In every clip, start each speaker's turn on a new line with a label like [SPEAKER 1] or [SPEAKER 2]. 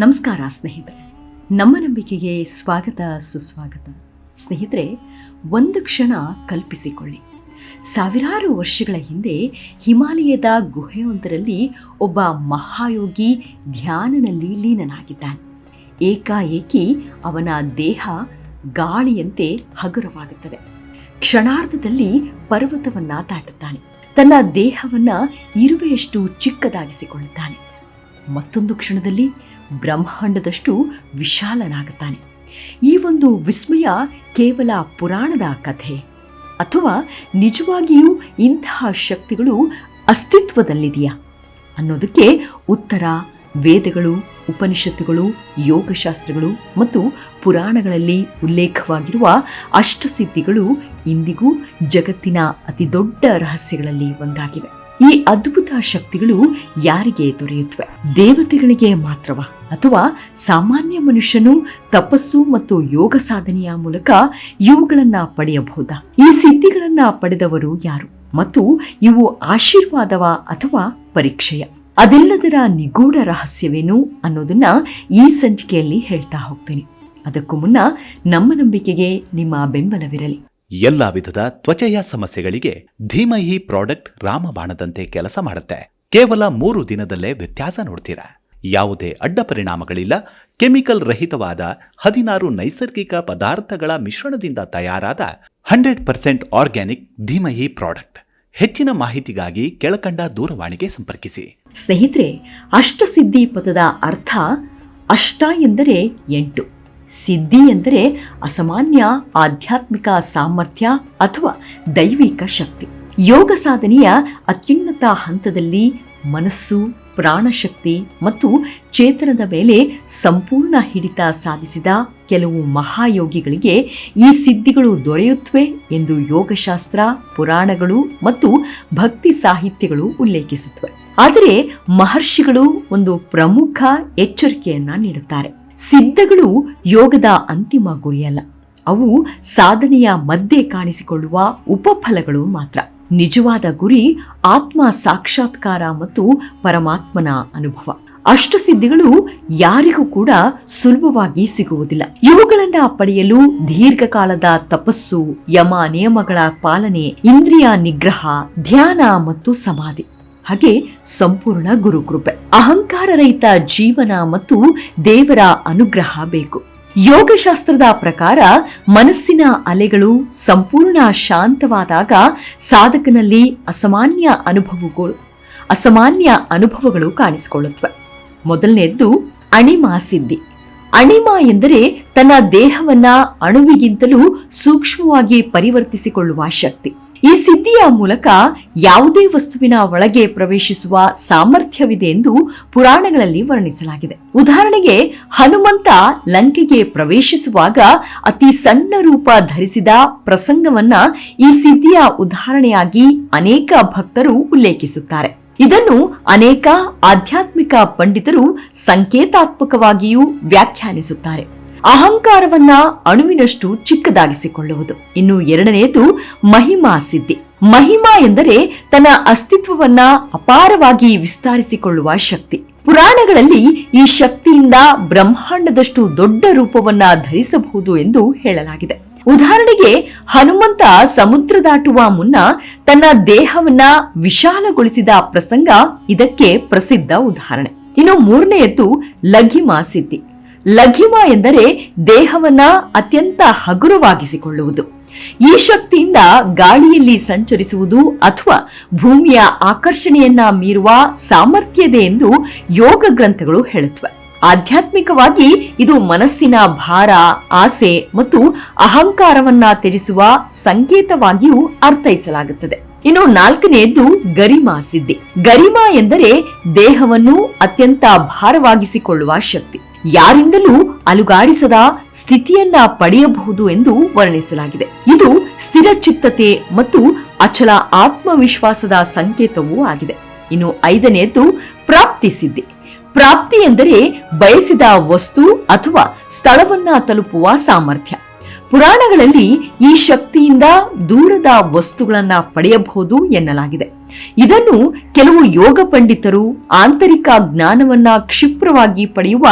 [SPEAKER 1] ನಮಸ್ಕಾರ ಸ್ನೇಹಿತರೆ, ನಮ್ಮ ನಂಬಿಕೆಗೆ ಸ್ವಾಗತ ಸುಸ್ವಾಗತ. ಸ್ನೇಹಿತರೆ, ಒಂದು ಕ್ಷಣ ಕಲ್ಪಿಸಿಕೊಳ್ಳಿ. ಸಾವಿರಾರು ವರ್ಷಗಳ ಹಿಂದೆ ಹಿಮಾಲಯದ ಗುಹೆಯೊಂದರಲ್ಲಿ ಒಬ್ಬ ಮಹಾಯೋಗಿ ಧ್ಯಾನದಲ್ಲಿ ಲೀನನಾಗಿದ್ದಾನೆ. ಏಕಾಏಕಿ ಅವನ ದೇಹ ಗಾಳಿಯಂತೆ ಹಗುರವಾಗುತ್ತದೆ. ಕ್ಷಣಾರ್ಧದಲ್ಲಿ ಪರ್ವತವನ್ನ ದಾಟುತ್ತಾನೆ. ತನ್ನ ದೇಹವನ್ನ ಇರುವೆಯಷ್ಟು ಚಿಕ್ಕದಾಗಿಸಿಕೊಳ್ಳುತ್ತಾನೆ. ಮತ್ತೊಂದು ಕ್ಷಣದಲ್ಲಿ ಬ್ರಹ್ಮಾಂಡದಷ್ಟು ವಿಶಾಲನಾಗುತ್ತಾನೆ. ಈ ಒಂದು ವಿಸ್ಮಯ ಕೇವಲ ಪುರಾಣದ ಕಥೆ ಅಥವಾ ನಿಜವಾಗಿಯೂ ಇಂತಹ ಶಕ್ತಿಗಳು ಅಸ್ತಿತ್ವದಲ್ಲಿದೆಯಾ ಅನ್ನೋದಕ್ಕೆ ಉತ್ತರ ವೇದಗಳು, ಉಪನಿಷತ್ತುಗಳು, ಯೋಗಶಾಸ್ತ್ರಗಳು ಮತ್ತು ಪುರಾಣಗಳಲ್ಲಿ ಉಲ್ಲೇಖವಾಗಿರುವ ಅಷ್ಟಸಿದ್ಧಿಗಳು ಇಂದಿಗೂ ಜಗತ್ತಿನ ಅತಿ ದೊಡ್ಡ ರಹಸ್ಯಗಳಲ್ಲಿ ಒಂದಾಗಿವೆ. ಈ ಅದ್ಭುತ ಶಕ್ತಿಗಳು ಯಾರಿಗೆ ದೊರೆಯುತ್ತವೆ? ದೇವತೆಗಳಿಗೆ ಮಾತ್ರವಾ ಅಥವಾ ಸಾಮಾನ್ಯ ಮನುಷ್ಯನು ತಪಸ್ಸು ಮತ್ತು ಯೋಗ ಸಾಧನೆಯ ಮೂಲಕ ಇವುಗಳನ್ನ ಪಡೆಯಬಹುದಾ? ಈ ಸಿದ್ಧಿಗಳನ್ನ ಪಡೆದವರು ಯಾರು ಮತ್ತು ಇವು ಆಶೀರ್ವಾದವಾ ಅಥವಾ ಪರೀಕ್ಷೆಯ? ಅದೆಲ್ಲದರ ನಿಗೂಢ ರಹಸ್ಯವೇನು ಅನ್ನೋದನ್ನ ಈ ಸಂಚಿಕೆಯಲ್ಲಿ ಹೇಳ್ತಾ ಹೋಗ್ತೀನಿ. ಅದಕ್ಕೂ ಮುನ್ನ ನಮ್ಮ ನಂಬಿಕೆಗೆ ನಿಮ್ಮ ಬೆಂಬಲವಿರಲಿ.
[SPEAKER 2] ಎಲ್ಲಾ ವಿಧದ ತ್ವಚೆಯ ಸಮಸ್ಯೆಗಳಿಗೆ ಧೀಮಹಿ ಪ್ರಾಡಕ್ಟ್ ರಾಮಬಾಣದಂತೆ ಕೆಲಸ ಮಾಡುತ್ತೆ. ಕೇವಲ 3 ದಿನದಲ್ಲೇ ವ್ಯತ್ಯಾಸ ನೋಡ್ತೀರಾ. ಯಾವುದೇ ಅಡ್ಡ ಪರಿಣಾಮಗಳಿಲ್ಲ. ಕೆಮಿಕಲ್ ರಹಿತವಾದ 16 ನೈಸರ್ಗಿಕ ಪದಾರ್ಥಗಳ ಮಿಶ್ರಣದಿಂದ ತಯಾರಾದ 100% ಆರ್ಗ್ಯಾನಿಕ್ ಧೀಮಹಿ ಪ್ರಾಡಕ್ಟ್. ಹೆಚ್ಚಿನ ಮಾಹಿತಿಗಾಗಿ ಕೆಳಕಂಡ ದೂರವಾಣಿಗೆ ಸಂಪರ್ಕಿಸಿ.
[SPEAKER 1] ಸ್ನೇಹಿತರೆ, ಅಷ್ಟಸಿದ್ಧಿ ಪದದ ಅರ್ಥ ಅಷ್ಟ ಎಂದರೆ 8, ಸಿದ್ಧಿ ಎಂದರೆ ಅಸಾಮಾನ್ಯ ಆಧ್ಯಾತ್ಮಿಕ ಸಾಮರ್ಥ್ಯ ಅಥವಾ ದೈವಿಕ ಶಕ್ತಿ. ಯೋಗ ಸಾಧನೆಯ ಅತ್ಯುನ್ನತ ಹಂತದಲ್ಲಿ ಮನಸ್ಸು, ಪ್ರಾಣಶಕ್ತಿ ಮತ್ತು ಚೇತನದ ಮೇಲೆ ಸಂಪೂರ್ಣ ಹಿಡಿತ ಸಾಧಿಸಿದ ಕೆಲವು ಮಹಾಯೋಗಿಗಳಿಗೆ ಈ ಸಿದ್ಧಿಗಳು ದೊರೆಯುತ್ತವೆ ಎಂದು ಯೋಗಶಾಸ್ತ್ರ, ಪುರಾಣಗಳು ಮತ್ತು ಭಕ್ತಿ ಸಾಹಿತ್ಯಗಳು ಉಲ್ಲೇಖಿಸುತ್ತವೆ. ಆದರೆ ಮಹರ್ಷಿಗಳು ಒಂದು ಪ್ರಮುಖ ಎಚ್ಚರಿಕೆಯನ್ನ ನೀಡುತ್ತಾರೆ. ಸಿದ್ಧಗಳು ಯೋಗದ ಅಂತಿಮ ಗುರಿಯಲ್ಲ, ಅವು ಸಾಧನೆಯ ಮಧ್ಯೆ ಕಾಣಿಸಿಕೊಳ್ಳುವ ಉಪಫಲಗಳು ಮಾತ್ರ. ನಿಜವಾದ ಗುರಿ ಆತ್ಮ ಸಾಕ್ಷಾತ್ಕಾರ ಮತ್ತು ಪರಮಾತ್ಮನ ಅನುಭವ. ಅಷ್ಟಸಿದ್ಧಿಗಳು ಯಾರಿಗೂ ಕೂಡ ಸುಲಭವಾಗಿ ಸಿಗುವುದಿಲ್ಲ. ಇವುಗಳನ್ನ ಪಡೆಯಲು ದೀರ್ಘಕಾಲದ ತಪಸ್ಸು, ಯಮ ನಿಯಮಗಳ ಪಾಲನೆ, ಇಂದ್ರಿಯ ನಿಗ್ರಹ, ಧ್ಯಾನ ಮತ್ತು ಸಮಾಧಿ, ಹಾಗೆ ಸಂಪೂರ್ಣ ಗುರುಕೃಪೆ, ಅಹಂಕಾರರಹಿತ ಜೀವನ ಮತ್ತು ದೇವರ ಅನುಗ್ರಹ ಬೇಕು. ಯೋಗಶಾಸ್ತ್ರದ ಪ್ರಕಾರ ಮನಸ್ಸಿನ ಅಲೆಗಳು ಸಂಪೂರ್ಣ ಶಾಂತವಾದಾಗ ಸಾಧಕನಲ್ಲಿ ಅಸಾಮಾನ್ಯ ಅನುಭವಗಳು ಕಾಣಿಸಿಕೊಳ್ಳುತ್ತವೆ. ಮೊದಲನೆಯದ್ದು ಅಣಿಮಾ ಸಿದ್ಧಿ. ಅಣಿಮಾ ಎಂದರೆ ತನ್ನ ದೇಹವನ್ನ ಅಣುವಿಗಿಂತಲೂ ಸೂಕ್ಷ್ಮವಾಗಿ ಪರಿವರ್ತಿಸಿಕೊಳ್ಳುವ ಶಕ್ತಿ. ಈ ಸಿದ್ಧಿಯ ಮೂಲಕ ಯಾವುದೇ ವಸ್ತುವಿನ ಒಳಗೆ ಪ್ರವೇಶಿಸುವ ಸಾಮರ್ಥ್ಯವಿದೆ ಎಂದು ಪುರಾಣಗಳಲ್ಲಿ ವರ್ಣಿಸಲಾಗಿದೆ. ಉದಾಹರಣೆಗೆ, ಹನುಮಂತ ಲಂಕೆಗೆ ಪ್ರವೇಶಿಸುವಾಗ ಅತಿ ಸಣ್ಣ ರೂಪ ಧರಿಸಿದ ಪ್ರಸಂಗವನ್ನ ಈ ಸಿದ್ಧಿಯ ಉದಾಹರಣೆಯಾಗಿ ಅನೇಕ ಭಕ್ತರು ಉಲ್ಲೇಖಿಸುತ್ತಾರೆ. ಇದನ್ನು ಅನೇಕ ಆಧ್ಯಾತ್ಮಿಕ ಪಂಡಿತರು ಸಂಕೇತಾತ್ಮಕವಾಗಿಯೂ ವ್ಯಾಖ್ಯಾನಿಸುತ್ತಾರೆ. ಅಹಂಕಾರವನ್ನ ಅಣುವಿನಷ್ಟು ಚಿಕ್ಕದಾಗಿಸಿಕೊಳ್ಳುವುದು. ಇನ್ನು ಎರಡನೆಯದು ಮಹಿಮಾ ಸಿದ್ಧಿ. ಮಹಿಮಾ ಎಂದರೆ ತನ್ನ ಅಸ್ತಿತ್ವವನ್ನ ಅಪಾರವಾಗಿ ವಿಸ್ತರಿಸಿಕೊಳ್ಳುವ ಶಕ್ತಿ. ಪುರಾಣಗಳಲ್ಲಿ ಈ ಶಕ್ತಿಯಿಂದ ಬ್ರಹ್ಮಾಂಡದಷ್ಟು ದೊಡ್ಡ ರೂಪವನ್ನ ಧರಿಸಬಹುದು ಎಂದು ಹೇಳಲಾಗಿದೆ. ಉದಾಹರಣೆಗೆ, ಹನುಮಂತ ಸಮುದ್ರ ದಾಟುವ ಮುನ್ನ ತನ್ನ ದೇಹವನ್ನ ವಿಶಾಲಗೊಳಿಸಿದ ಪ್ರಸಂಗ ಇದಕ್ಕೆ ಪ್ರಸಿದ್ಧ ಉದಾಹರಣೆ. ಇನ್ನು ಮೂರನೆಯದ್ದು ಲಘಿಮಾ ಸಿದ್ಧಿ. ಲಘಿಮಾ ಎಂದರೆ ದೇಹವನ್ನ ಅತ್ಯಂತ ಹಗುರವಾಗಿಸಿಕೊಳ್ಳುವುದು. ಈ ಶಕ್ತಿಯಿಂದ ಗಾಳಿಯಲ್ಲಿ ಸಂಚರಿಸುವುದು ಅಥವಾ ಭೂಮಿಯ ಆಕರ್ಷಣೆಯನ್ನ ಮೀರುವ ಸಾಮರ್ಥ್ಯದೆ ಎಂದು ಯೋಗ ಗ್ರಂಥಗಳು ಹೇಳುತ್ತವೆ. ಆಧ್ಯಾತ್ಮಿಕವಾಗಿ ಇದು ಮನಸ್ಸಿನ ಭಾರ, ಆಸೆ ಮತ್ತು ಅಹಂಕಾರವನ್ನ ತ್ಯಜಿಸುವ ಸಂಕೇತವಾಗಿಯೂ ಅರ್ಥೈಸಲಾಗುತ್ತದೆ. ಇನ್ನು ನಾಲ್ಕನೆಯದ್ದು ಗರಿಮಾ ಸಿದ್ಧಿ. ಗರಿಮಾ ಎಂದರೆ ದೇಹವನ್ನು ಅತ್ಯಂತ ಭಾರವಾಗಿಸಿಕೊಳ್ಳುವ ಶಕ್ತಿ. ಯಾರಿಂದಲೂ ಅಲುಗಾಡಿಸದ ಸ್ಥಿತಿಯನ್ನ ಪಡೆಯಬಹುದು ಎಂದು ವರ್ಣಿಸಲಾಗಿದೆ. ಇದು ಸ್ಥಿರಚಿತ್ತತೆ ಮತ್ತು ಅಚಲ ಆತ್ಮವಿಶ್ವಾಸದ ಸಂಕೇತವೂ ಆಗಿದೆ. ಇನ್ನು ಐದನೆಯದ್ದು ಪ್ರಾಪ್ತಿ ಸಿದ್ಧಿ. ಪ್ರಾಪ್ತಿ ಎಂದರೆ ಬಯಸಿದ ವಸ್ತು ಅಥವಾ ಸ್ಥಳವನ್ನ ತಲುಪುವ ಸಾಮರ್ಥ್ಯ. ಪುರಾಣಗಳಲ್ಲಿ ಈ ಶಕ್ತಿಯಿಂದ ದೂರದ ವಸ್ತುಗಳನ್ನ ಪಡೆಯಬಹುದು ಎನ್ನಲಾಗಿದೆ. ಇದನ್ನು ಕೆಲವು ಯೋಗ ಪಂಡಿತರು ಆಂತರಿಕ ಜ್ಞಾನವನ್ನ ಕ್ಷಿಪ್ರವಾಗಿ ಪಡೆಯುವ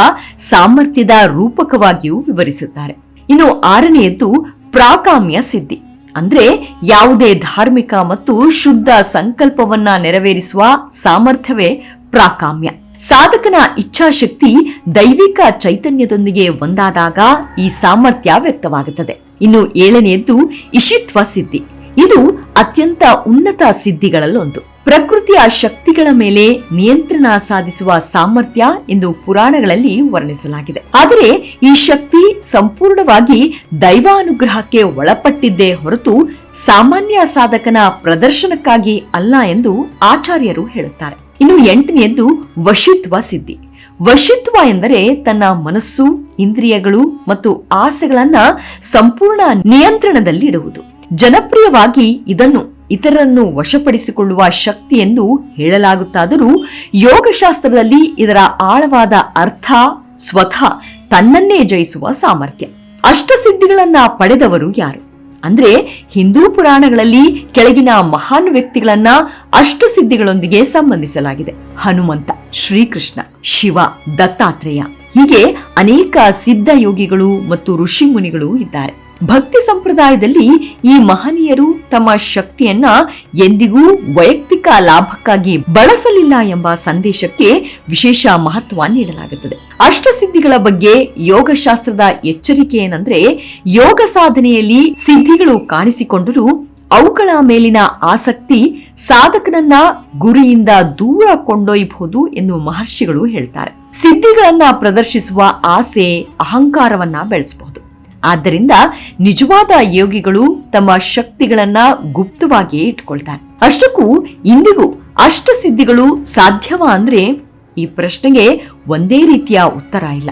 [SPEAKER 1] ಸಾಮರ್ಥ್ಯದ ರೂಪಕವಾಗಿಯೂ ವಿವರಿಸುತ್ತಾರೆ. ಇನ್ನು ಆರನೆಯದ್ದು ಪ್ರಾಕಾಮ್ಯ ಸಿದ್ಧಿ. ಅಂದ್ರೆ ಯಾವುದೇ ಧಾರ್ಮಿಕ ಮತ್ತು ಶುದ್ಧ ಸಂಕಲ್ಪವನ್ನ ನೆರವೇರಿಸುವ ಸಾಮರ್ಥ್ಯವೇ ಪ್ರಾಕಾಮ್ಯ. ಸಾಧಕನ ಇಚ್ಛಾಶಕ್ತಿ ದೈವಿಕ ಚೈತನ್ಯದೊಂದಿಗೆ ಒಂದಾದಾಗ ಈ ಸಾಮರ್ಥ್ಯ ವ್ಯಕ್ತವಾಗುತ್ತದೆ. ಇನ್ನು ಏಳನೆಯದ್ದು ಇಶಿತ್ವ ಸಿದ್ಧಿ. ಇದು ಅತ್ಯಂತ ಉನ್ನತ ಸಿದ್ಧಿಗಳಲ್ಲೊಂದು. ಪ್ರಕೃತಿಯ ಶಕ್ತಿಗಳ ಮೇಲೆ ನಿಯಂತ್ರಣ ಸಾಧಿಸುವ ಸಾಮರ್ಥ್ಯ ಎಂದು ಪುರಾಣಗಳಲ್ಲಿ ವರ್ಣಿಸಲಾಗಿದೆ. ಆದರೆ ಈ ಶಕ್ತಿ ಸಂಪೂರ್ಣವಾಗಿ ದೈವಾನುಗ್ರಹಕ್ಕೆ ಒಳಪಟ್ಟಿದ್ದೇ ಹೊರತು ಸಾಮಾನ್ಯ ಸಾಧಕನ ಪ್ರದರ್ಶನಕ್ಕಾಗಿ ಅಲ್ಲ ಎಂದು ಆಚಾರ್ಯರು ಹೇಳುತ್ತಾರೆ. ಇನ್ನು ಎಂಟನೆಯದ್ದು ವಶಿತ್ವ ಸಿದ್ಧಿ. ವಶಿತ್ವ ಎಂದರೆ ತನ್ನ ಮನಸ್ಸು, ಇಂದ್ರಿಯಗಳು ಮತ್ತು ಆಸೆಗಳನ್ನ ಸಂಪೂರ್ಣ ನಿಯಂತ್ರಣದಲ್ಲಿಡುವುದು. ಜನಪ್ರಿಯವಾಗಿ ಇದನ್ನು ಇತರರನ್ನು ವಶಪಡಿಸಿಕೊಳ್ಳುವ ಶಕ್ತಿ ಎಂದು ಹೇಳಲಾಗುತ್ತಾದರೂ ಯೋಗಶಾಸ್ತ್ರದಲ್ಲಿ ಇದರ ಆಳವಾದ ಅರ್ಥ ಸ್ವತಃ ತನ್ನನ್ನೇ ಜಯಿಸುವ ಸಾಮರ್ಥ್ಯ. ಅಷ್ಟಸಿದ್ಧಿಗಳನ್ನ ಪಡೆದವರು ಯಾರು ಅಂದ್ರೆ ಹಿಂದೂ ಪುರಾಣಗಳಲ್ಲಿ ಕೆಳಗಿನ ಮಹಾನ್ ವ್ಯಕ್ತಿಗಳನ್ನ ಅಷ್ಟಸಿದ್ಧಿಗಳೊಂದಿಗೆ ಸಂಬಂಧಿಸಲಾಗಿದೆ. ಹನುಮಂತ, ಶ್ರೀಕೃಷ್ಣ, ಶಿವ, ದತ್ತಾತ್ರೇಯ ಹೀಗೆ ಅನೇಕ ಸಿದ್ಧ ಯೋಗಿಗಳು ಮತ್ತು ಋಷಿ ಮುನಿಗಳು ಇದ್ದಾರೆ. ಭಕ್ತಿ ಸಂಪ್ರದಾಯದಲ್ಲಿ ಈ ಮಹನೀಯರು ತಮ್ಮ ಶಕ್ತಿಯನ್ನ ಎಂದಿಗೂ ವೈಯಕ್ತಿಕ ಲಾಭಕ್ಕಾಗಿ ಬಳಸಲಿಲ್ಲ ಎಂಬ ಸಂದೇಶಕ್ಕೆ ವಿಶೇಷ ಮಹತ್ವ ನೀಡಲಾಗುತ್ತದೆ. ಅಷ್ಟಸಿದ್ಧಿಗಳ ಬಗ್ಗೆ ಯೋಗಶಾಸ್ತ್ರದ ಎಚ್ಚರಿಕೆ ಏನಂದ್ರೆ, ಯೋಗ ಸಾಧನೆಯಲ್ಲಿ ಸಿದ್ಧಿಗಳು ಕಾಣಿಸಿಕೊಂಡರೂ ಅವುಗಳ ಮೇಲಿನ ಆಸಕ್ತಿ ಸಾಧಕನನ್ನ ಗುರಿಯಿಂದ ದೂರ ಕೊಂಡೊಯ್ಯಬಹುದು ಎಂದು ಮಹರ್ಷಿಗಳು ಹೇಳ್ತಾರೆ. ಸಿದ್ಧಿಗಳನ್ನ ಪ್ರದರ್ಶಿಸುವ ಆಸೆ ಅಹಂಕಾರವನ್ನ ಬೆಳೆಸಬಹುದು. ಆದ್ದರಿಂದ ನಿಜವಾದ ಯೋಗಿಗಳು ತಮ್ಮ ಶಕ್ತಿಗಳನ್ನ ಗುಪ್ತವಾಗಿಯೇ ಇಟ್ಕೊಳ್ತಾರೆ. ಅಷ್ಟಕ್ಕೂ ಇಂದಿಗೂ ಅಷ್ಟಸಿದ್ಧಿಗಳು ಸಾಧ್ಯವಾ ಅಂದ್ರೆ ಈ ಪ್ರಶ್ನೆಗೆ ಒಂದೇ ರೀತಿಯ ಉತ್ತರ ಇಲ್ಲ.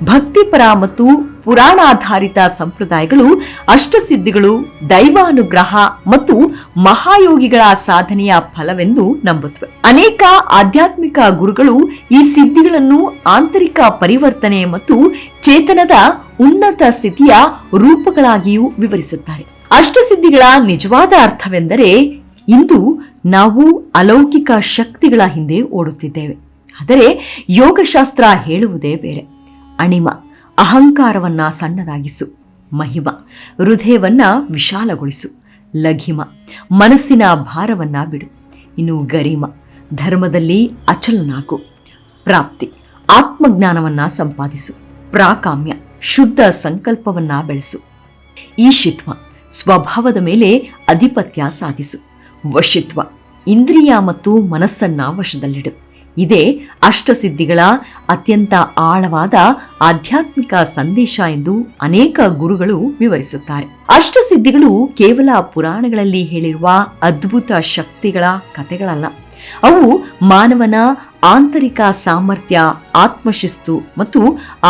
[SPEAKER 1] ಭಕ್ತಿಪರ ಮತ್ತು ಪುರಾಣಾಧಾರಿತ ಸಂಪ್ರದಾಯಗಳು ಅಷ್ಟಸಿದ್ಧಿಗಳು ದೈವಾನುಗ್ರಹ ಮತ್ತು ಮಹಾಯೋಗಿಗಳ ಸಾಧನೆಯ ಫಲವೆಂದು ನಂಬುತ್ತವೆ. ಅನೇಕ ಆಧ್ಯಾತ್ಮಿಕ ಗುರುಗಳು ಈ ಸಿದ್ಧಿಗಳನ್ನು ಆಂತರಿಕ ಪರಿವರ್ತನೆ ಮತ್ತು ಚೇತನದ ಉನ್ನತ ಸ್ಥಿತಿಯ ರೂಪಗಳಾಗಿಯೂ ವಿವರಿಸುತ್ತಾರೆ. ಅಷ್ಟಸಿದ್ಧಿಗಳ ನಿಜವಾದ ಅರ್ಥವೆಂದರೆ, ಇಂದು ನಾವು ಅಲೌಕಿಕ ಶಕ್ತಿಗಳ ಹಿಂದೆ ಓಡುತ್ತಿದ್ದೇವೆ. ಆದರೆ ಯೋಗಶಾಸ್ತ್ರ ಹೇಳುವುದೇ ಬೇರೆ. ಅಣಿಮ, ಅಹಂಕಾರವನ್ನ ಸಣ್ಣದಾಗಿಸು. ಮಹಿಮ, ಹೃದಯವನ್ನ ವಿಶಾಲಗೊಳಿಸು. ಲಘಿಮ, ಮನಸ್ಸಿನ ಭಾರವನ್ನ ಬಿಡು. ಇನ್ನು ಗರಿಮ, ಧರ್ಮದಲ್ಲಿ ಅಚಲನಾಗು. ಪ್ರಾಪ್ತಿ, ಆತ್ಮಜ್ಞಾನವನ್ನ ಸಂಪಾದಿಸು. ಪ್ರಾಕಾಮ್ಯ, ಶುದ್ಧ ಸಂಕಲ್ಪವನ್ನ ಬೆಳೆಸು. ಈಶಿತ್ವ, ಸ್ವಭಾವದ ಮೇಲೆ ಅಧಿಪತ್ಯ ಸಾಧಿಸು. ವಶಿತ್ವ, ಇಂದ್ರಿಯ ಮತ್ತು ಮನಸ್ಸನ್ನ ವಶದಲ್ಲಿಡು. ಇದೇ ಅಷ್ಟಸಿದ್ಧಿಗಳ ಅತ್ಯಂತ ಆಳವಾದ ಆಧ್ಯಾತ್ಮಿಕ ಸಂದೇಶ ಎಂದು ಅನೇಕ ಗುರುಗಳು ವಿವರಿಸುತ್ತಾರೆ. ಅಷ್ಟಸಿದ್ಧಿಗಳು ಕೇವಲ ಪುರಾಣಗಳಲ್ಲಿ ಹೇಳಿರುವ ಅದ್ಭುತ ಶಕ್ತಿಗಳ ಕಥೆಗಳಲ್ಲ. ಅವು ಮಾನವನ ಆಂತರಿಕ ಸಾಮರ್ಥ್ಯ, ಆತ್ಮಶಿಸ್ತು ಮತ್ತು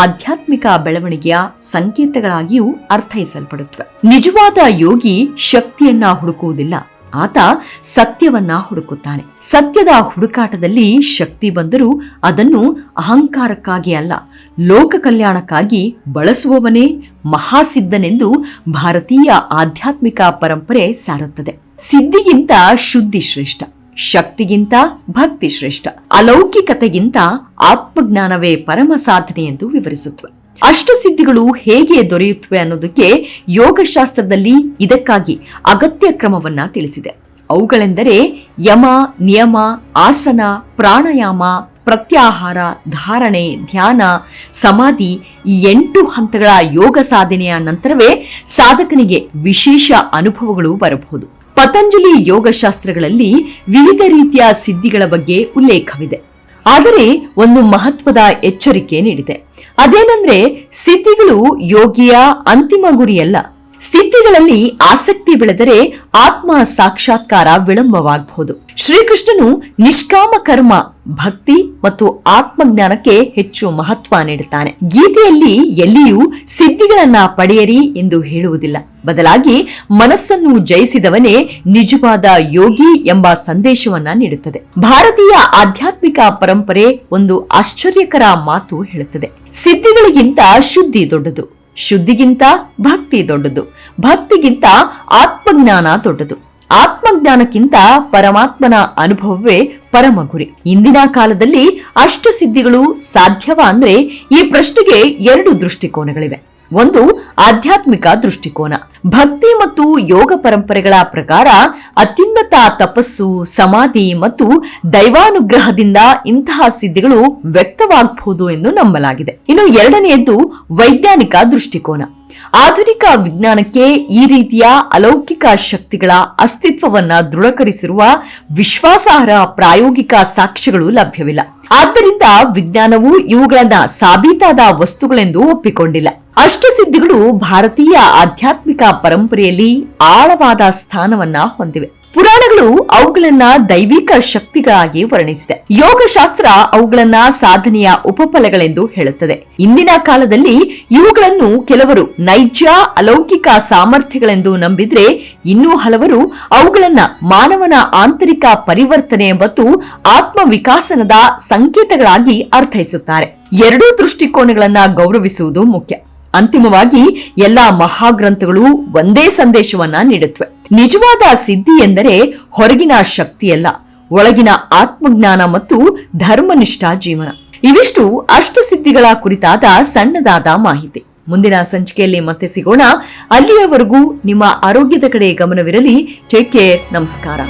[SPEAKER 1] ಆಧ್ಯಾತ್ಮಿಕ ಬೆಳವಣಿಗೆಯ ಸಂಕೇತಗಳಾಗಿಯೂ ಅರ್ಥೈಸಲ್ಪಡುತ್ತವೆ. ನಿಜವಾದ ಯೋಗಿ ಶಕ್ತಿಯನ್ನ ಹುಡುಕುವುದಿಲ್ಲ, ಆತ ಸತ್ಯವನ್ನ ಹುಡುಕುತ್ತಾನೆ. ಸತ್ಯದ ಹುಡುಕಾಟದಲ್ಲಿ ಶಕ್ತಿ ಬಂದರೂ ಅದನ್ನು ಅಹಂಕಾರಕ್ಕಾಗಿ ಅಲ್ಲ, ಲೋಕ ಕಲ್ಯಾಣಕ್ಕಾಗಿ ಬಳಸುವವನೇ ಮಹಾಸಿದ್ಧನೆಂದು ಭಾರತೀಯ ಆಧ್ಯಾತ್ಮಿಕ ಪರಂಪರೆ ಸಾರುತ್ತದೆ. ಸಿದ್ಧಿಗಿಂತ ಶುದ್ಧಿ ಶ್ರೇಷ್ಠ, ಶಕ್ತಿಗಿಂತ ಭಕ್ತಿ ಶ್ರೇಷ್ಠ, ಅಲೌಕಿಕತೆಗಿಂತ ಆತ್ಮಜ್ಞಾನವೇ ಪರಮ ಸಾಧನೆ ಎಂದು ವಿವರಿಸುತ್ತವೆ. ಅಷ್ಟಸಿದ್ಧಿಗಳು ಹೇಗೆ ದೊರೆಯುತ್ತವೆ ಅನ್ನೋದಕ್ಕೆ ಯೋಗಶಾಸ್ತ್ರದಲ್ಲಿ ಇದಕ್ಕಾಗಿ ಅಗತ್ಯ ಕ್ರಮವನ್ನ ತಿಳಿಸಿದೆ. ಅವುಗಳೆಂದರೆ ಯಮ, ನಿಯಮ, ಆಸನ, ಪ್ರಾಣಾಯಾಮ, ಪ್ರತ್ಯಾಹಾರ, ಧಾರಣೆ, ಧ್ಯಾನ, ಸಮಾಧಿ. ಈ 8 ಹಂತಗಳ ಯೋಗ ಸಾಧನೆಯ ನಂತರವೇ ಸಾಧಕನಿಗೆ ವಿಶೇಷ ಅನುಭವಗಳು ಬರಬಹುದು. ಪತಂಜಲಿ ಯೋಗಶಾಸ್ತ್ರಗಳಲ್ಲಿ ವಿವಿಧ ರೀತಿಯ ಸಿದ್ಧಿಗಳ ಬಗ್ಗೆ ಉಲ್ಲೇಖವಿದೆ. ಆದರೆ ಒಂದು ಮಹತ್ವದ ಎಚ್ಚರಿಕೆ ನೀಡಿದೆ. ಅದೇನೆಂದ್ರೆ, ಸಿದ್ಧಿಗಳು ಯೋಗಿಯ ಅಂತಿಮ ಗುರಿಯಲ್ಲ. ಸಿದ್ಧಿಗಳಲ್ಲಿ ಆಸಕ್ತಿ ಬೆಳೆದರೆ ಆತ್ಮ ಸಾಕ್ಷಾತ್ಕಾರ ವಿಳಂಬವಾಗಬಹುದು. ಶ್ರೀಕೃಷ್ಣನು ನಿಷ್ಕಾಮ ಕರ್ಮ, ಭಕ್ತಿ ಮತ್ತು ಆತ್ಮಜ್ಞಾನಕ್ಕೆ ಹೆಚ್ಚು ಮಹತ್ವ ನೀಡುತ್ತಾನೆ. ಗೀತೆಯಲ್ಲಿ ಎಲ್ಲಿಯೂ ಸಿದ್ಧಿಗಳನ್ನ ಪಡೆಯಿರಿ ಎಂದು ಹೇಳುವುದಿಲ್ಲ. ಬದಲಾಗಿ ಮನಸ್ಸನ್ನು ಜಯಿಸಿದವನೇ ನಿಜವಾದ ಯೋಗಿ ಎಂಬ ಸಂದೇಶವನ್ನ ನೀಡುತ್ತದೆ. ಭಾರತೀಯ ಆಧ್ಯಾತ್ಮಿಕ ಪರಂಪರೆ ಒಂದು ಆಶ್ಚರ್ಯಕರ ಮಾತು ಹೇಳುತ್ತದೆ. ಸಿದ್ಧಿಗಳಿಗಿಂತ ಶುದ್ಧಿ ದೊಡ್ಡದು, ಶುದ್ಧಿಗಿಂತ ಭಕ್ತಿ ದೊಡ್ಡದು, ಭಕ್ತಿಗಿಂತ ಆತ್ಮಜ್ಞಾನ ದೊಡ್ಡದು, ಆತ್ಮಜ್ಞಾನಕ್ಕಿಂತ ಪರಮಾತ್ಮನ ಅನುಭವವೇ ಪರಮ ಗುರಿ. ಇಂದಿನ ಕಾಲದಲ್ಲಿ ಅಷ್ಟಸಿದ್ಧಿಗಳು ಸಾಧ್ಯವಾ ಅಂದ್ರೆ ಈ ಪ್ರಶ್ನೆಗೆ 2 ದೃಷ್ಟಿಕೋನಗಳಿವೆ. ಒಂದು ಆಧ್ಯಾತ್ಮಿಕ ದೃಷ್ಟಿಕೋನ. ಭಕ್ತಿ ಮತ್ತು ಯೋಗ ಪರಂಪರೆಗಳ ಪ್ರಕಾರ ಅತ್ಯುನ್ನತ ತಪಸ್ಸು, ಸಮಾಧಿ ಮತ್ತು ದೈವಾನುಗ್ರಹದಿಂದ ಇಂತಹ ಸಿದ್ಧಿಗಳು ವ್ಯಕ್ತವಾಗಬಹುದು ಎಂದು ನಂಬಲಾಗಿದೆ. ಇನ್ನು ಎರಡನೆಯದ್ದು ವೈಜ್ಞಾನಿಕ ದೃಷ್ಟಿಕೋನ. ಆಧುನಿಕ ವಿಜ್ಞಾನಕ್ಕೆ ಈ ರೀತಿಯ ಅಲೌಕಿಕ ಶಕ್ತಿಗಳ ಅಸ್ತಿತ್ವವನ್ನ ದೃಢೀಕರಿಸಿರುವ ವಿಶ್ವಾಸಾರ್ಹ ಪ್ರಾಯೋಗಿಕ ಸಾಕ್ಷ್ಯಗಳು ಲಭ್ಯವಿಲ್ಲ. ಆದ್ದರಿಂದ ವಿಜ್ಞಾನವು ಇವುಗಳನ್ನ ಸಾಬೀತಾದ ವಸ್ತುಗಳೆಂದು ಒಪ್ಪಿಕೊಂಡಿಲ್ಲ. ಅಷ್ಟಸಿದ್ಧಿಗಳು ಭಾರತೀಯ ಆಧ್ಯಾತ್ಮಿಕ ಪರಂಪರೆಯಲ್ಲಿ ಆಳವಾದ ಸ್ಥಾನವನ್ನ ಹೊಂದಿವೆ. ಪುರಾಣಗಳು ಅವುಗಳನ್ನ ದೈವಿಕ ಶಕ್ತಿಗಳಾಗಿ ವರ್ಣಿಸಿದೆ. ಯೋಗಶಾಸ್ತ್ರ ಅವುಗಳನ್ನ ಸಾಧನೆಯ ಉಪಫಲಗಳೆಂದು ಹೇಳುತ್ತದೆ. ಇಂದಿನ ಕಾಲದಲ್ಲಿ ಇವುಗಳನ್ನು ಕೆಲವರು ನೈಜ ಅಲೌಕಿಕ ಸಾಮರ್ಥ್ಯಗಳೆಂದು ನಂಬಿದ್ರೆ, ಇನ್ನೂ ಹಲವರು ಅವುಗಳನ್ನ ಮಾನವನ ಆಂತರಿಕ ಪರಿವರ್ತನೆ ಮತ್ತು ಆತ್ಮ ವಿಕಾಸನದ ಸಂಕೇತಗಳಾಗಿ ಅರ್ಥೈಸುತ್ತಾರೆ. ಎರಡೂ ದೃಷ್ಟಿಕೋನಗಳನ್ನ ಗೌರವಿಸುವುದು ಮುಖ್ಯ. ಅಂತಿಮವಾಗಿ ಎಲ್ಲಾ ಮಹಾಗ್ರಂಥಗಳು ಒಂದೇ ಸಂದೇಶವನ್ನ ನೀಡುತ್ತವೆ. ನಿಜವಾದ ಸಿದ್ಧಿ ಎಂದರೆ ಹೊರಗಿನ ಶಕ್ತಿಯಲ್ಲ, ಒಳಗಿನ ಆತ್ಮಜ್ಞಾನ ಮತ್ತು ಧರ್ಮನಿಷ್ಠ ಜೀವನ. ಇವಿಷ್ಟು ಅಷ್ಟಸಿದ್ಧಿಗಳ ಕುರಿತಾದ ಸಣ್ಣದಾದ ಮಾಹಿತಿ. ಮುಂದಿನ ಸಂಚಿಕೆಯಲ್ಲಿ ಮತ್ತೆ ಸಿಗೋಣ. ಅಲ್ಲಿಯವರೆಗೂ ನಿಮ್ಮ ಆರೋಗ್ಯದ ಕಡೆ ಗಮನವಿರಲಿ. Take care. ನಮಸ್ಕಾರ.